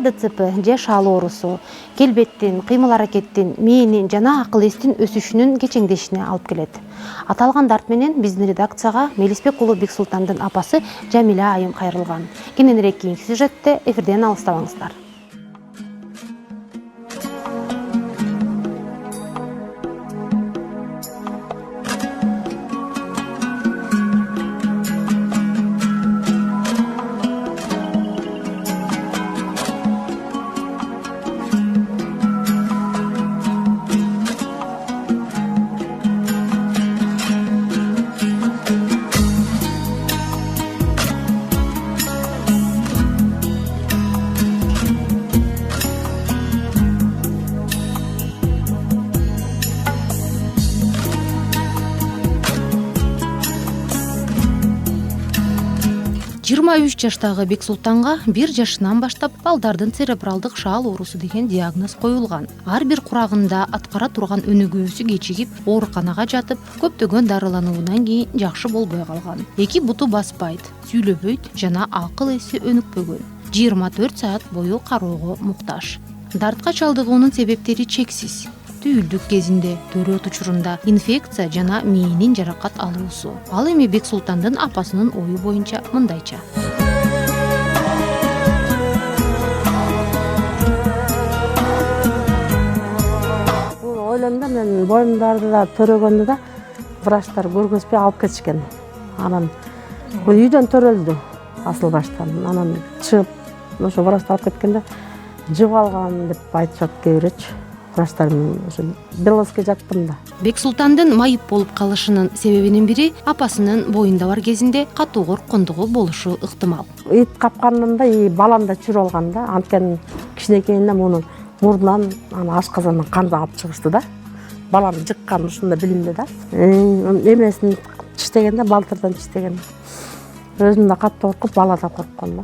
ДЦП же шал оорусу келбеттин, кыймыл аракеттин, мээнин жана акыл эстин өсүшүнүн кечеңдешине алып келет. Аталган дарт менен биздин редакцияга Мелисбек уулу Бексултандын апасы Жамиля айым кайрылган. Кененирээк кийинки сюжетте эфирден алыстабаңыздар. 23 жаштагы Бексултанга 1 жашынан баштап балдардын церебралдык шаал оорусу деген диагноз коюлган. Ар бир курагында аткара турган өнүгүүсү кечигип, ооруканага жатып, көптөгөн дарылануудан кийин жакшы болбой калган. Эки буту баспайт, сүйлөбөйт жана акыл эси өнүкпөгөн. 24 саат бою кароого муктаж. Дартка чалдыгуунун себептери чексиз. Түйүлдүк кезинде, төрөт учурунда инфекция жана мээнин жаракат алуусу. Ал эми Бексултандын апасынын ою боюнча мындайча. Ойлондо мен боюмдарды да төрөгөндө да врачтар көргөзбөй алып кетишкен. Анан үйдөн төрөлдү асыл баштан. Анан чыгып, ошо врачтар алып кеткенде жып алган деп айтышат кээ бирөөчү. Врачтарым ошо белоске жаттым да. Бексултандын майып болуп калышынын себебинин бири апасынын боюнда бар кезинде катуу корккондугу болушу ыктымал. Ит капканында баламда чүрүп алган да. Анткени кичинекейинде мунун мурдунан ашказандан кан агып чыгышты да. Балам жыккан ушунда билимде да. Эмесин чиштегенде балтырдан чиштеген. Өзүм да катуу коркуп, бала да корккон да.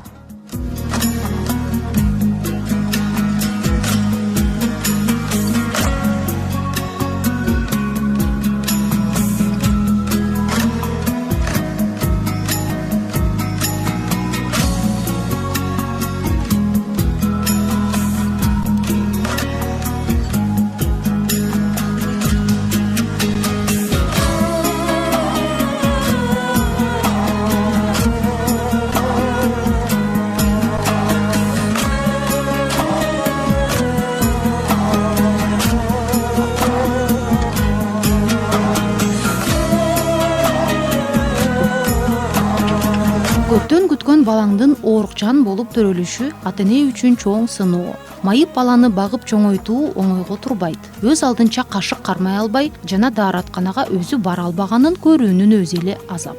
Көптөн күткөн балаңдын оорукчан болуп төрөлүшү ата-эне үчүн чоң сыноо. Майып баланы багып чоңойтуу оңойго турбайт. Өз алдынча кашык кармай албай жана дааратканага өзү бара албаганын көрүүнүн өзү эле азап.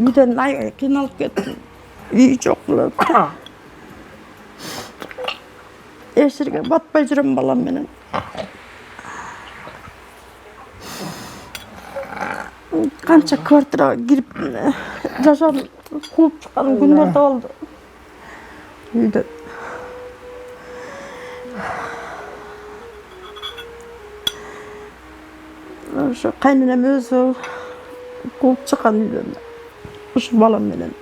Үйдөн аябай кыйналып кеттим. Үй жок болуп. Эч жерге батпай жүрөм балам менен. Канча квартирага кирип жашап кууп чыккан күндөр да болду. Үйдө. Ошо кайненем өзү кууп чыккан үйдөн. Ушу балам менен.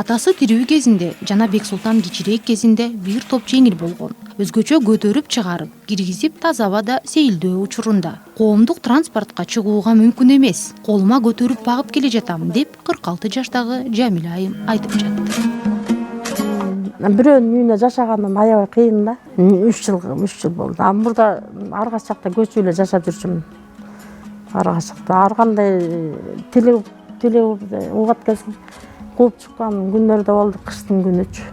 Атасы тирүү кезинде жана Бексултан кичирээк кезинде бир топ жеңил болгон. Өзгөчө көтөрүп чыгарып, киргизип таза абада сейилдөө учурунда коомдук транспортко чыгууга мүмкүн эмес, колума көтөрүп багып келе жатам деп 46 жаштагы Жамиля айым айтып жатты. Бирөөнүн үйүнө жашаганым аябай кыйын да. 3 жыл болду. Мурда аргачы жакта көчүп эле жашап жүрчүмүн. Аргачы жакта ар кандай тиле угат келсин кууп чыккан күндөр да болду, кыштын күнүчү.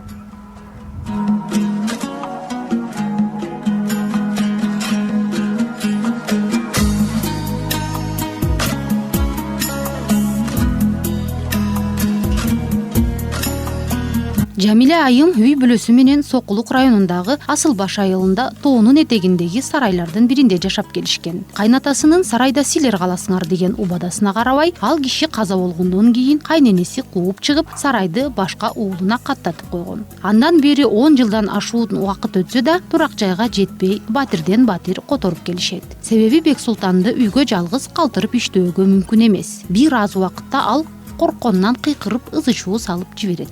Жамиля айым үй бүлөсү менен Сокулук районундагы Асылбаш айылында тоонун этегиндеги сарайлардын биринде жашап келишкен. Кайнатасынын сарайда силер каласыңар деген убадасына карабай, ал киши каза болгондон кийин кайненеси кууп чыгып, сарайды башка уулуна каттатып койгон. Андан бери 10 жылдан ашуун убакыт өтсө да, турак жайга жетпей, батирден батир которуп келишет. Себеби Бексултанды үйгө жалгыз калтырып иштөөгө мүмкүн эмес. Бир аз убакытта ал коркконунан кыйкырып, ызы чуу салып жиберет.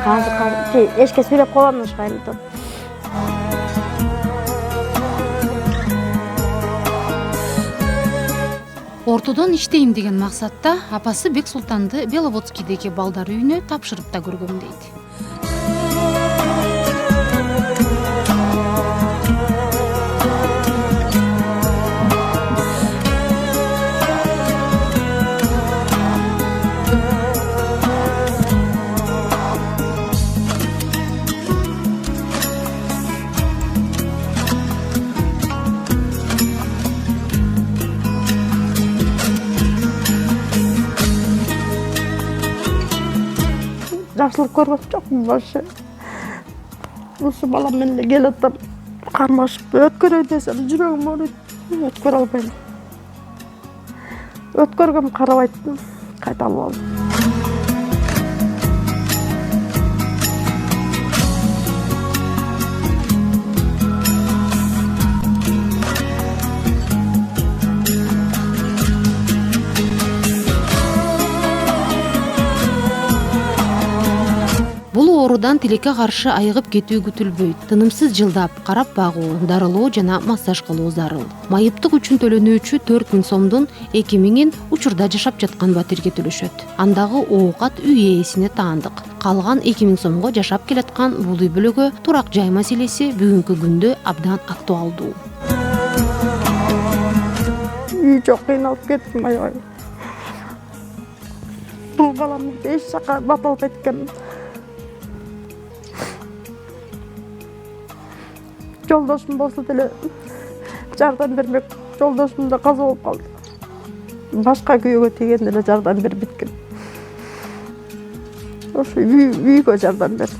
Қазір ешке сөйлеп қойғанмын ешқайда. Ортодон иштейм деген максатта апасы Бексултанды Беловодскийдеги балдар үйүнө тапшырып да көргөм дейт. Жақсылық көрген жоқпын вообще. Осы баламмен де келатам, қармашып өткөрөй десем, жүрегім ауырайды. Өткөрө албайм. Өткөргөм карабайт, кайталып алдым. Бул оорудан тилекке каршы айыгып кетүү күтүлбөйт. Тынымсыз жылдап, карап багуу, дарылоо жана массаж кылуу зарыл. Майыптык үчүн төлөнүүчү 4000 сомдун 2000-ин учурда жашап жаткан батирге төлөшөт. Андагы оокат үй ээсине таандык. Калган 2000 сомго жашап келаткан бул үй бүлөгө турак жай маселеси бүгүнкү күндө абдан актуалдуу. Үй жок, кыйналып кеттим аябай. Бул балам эч жака бата албайт экен. Жолдошум болсо деле жардам бермек. Жолдошум да каза болуп калды. Башка күйөөгө тийген деле жардам бербейт экен. Ошо үйгө жардам берчи.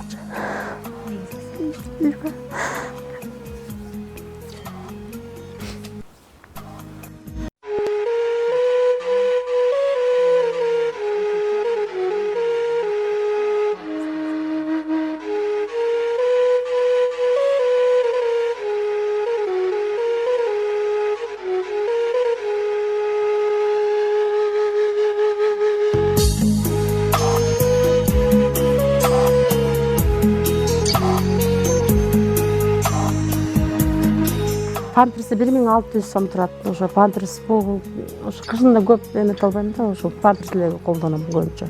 Памперси 1600 сом турат. Ошо памперс бул ошо кышында көп эмете албайм да, ошо памперслерди колдоном көбүнчө.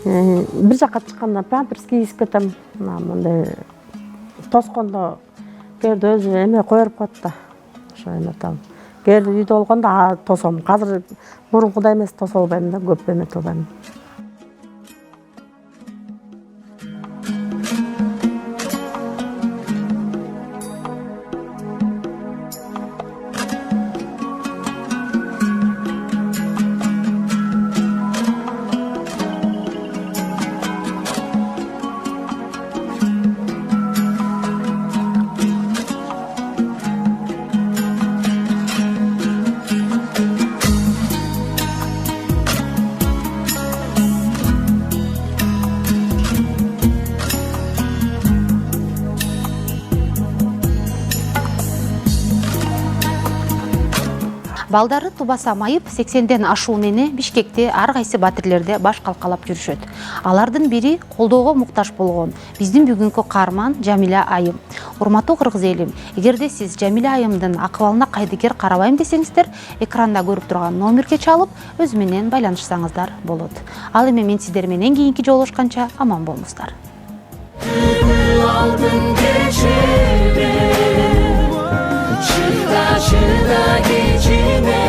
Бир жака чыкканда памперс кийип кетем. Мындай тоскондо кээде өзү эме коюп коет да. Ошо эметем. Кээде үйдө болгондо тосом. Азыр мурункудай эмес, тосо албайм да, көп эмете албайм. Балдары тубаса майып 80ден ашуун эне Бишкекте ар кайсы батирлерде баш калкалап жүрүшөт. Алардын бири колдоого муктаж болгон биздин бүгүнкү каарман Жамиля айым. Урматтуу кыргыз элим, эгерде сиз Жамиля айымдын акыбалына кайдыгер карабайм десеңиздер, экранда көрүп турган номерге чалып, өз менен байланышсаңыздар болот. Ал эми мен сиздер менен кийинки жолугушканча аман болуңуздар. Şıda geçime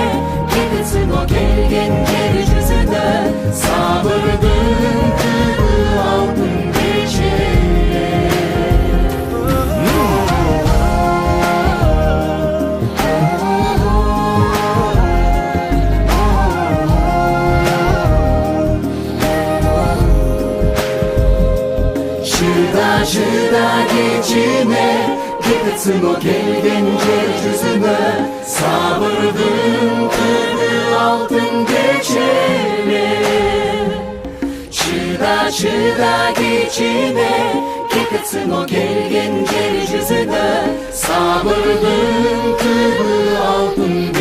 Gitsin o gelgen yeryüzüne Sabırdın kılı aldın geçire Şıda geçime Gitsin o gelgen yeryüzüne Sabırdın kılı altın geçene Çıda geçine Gitsin o gelgen yeryüzüne Sabırdın kılı altın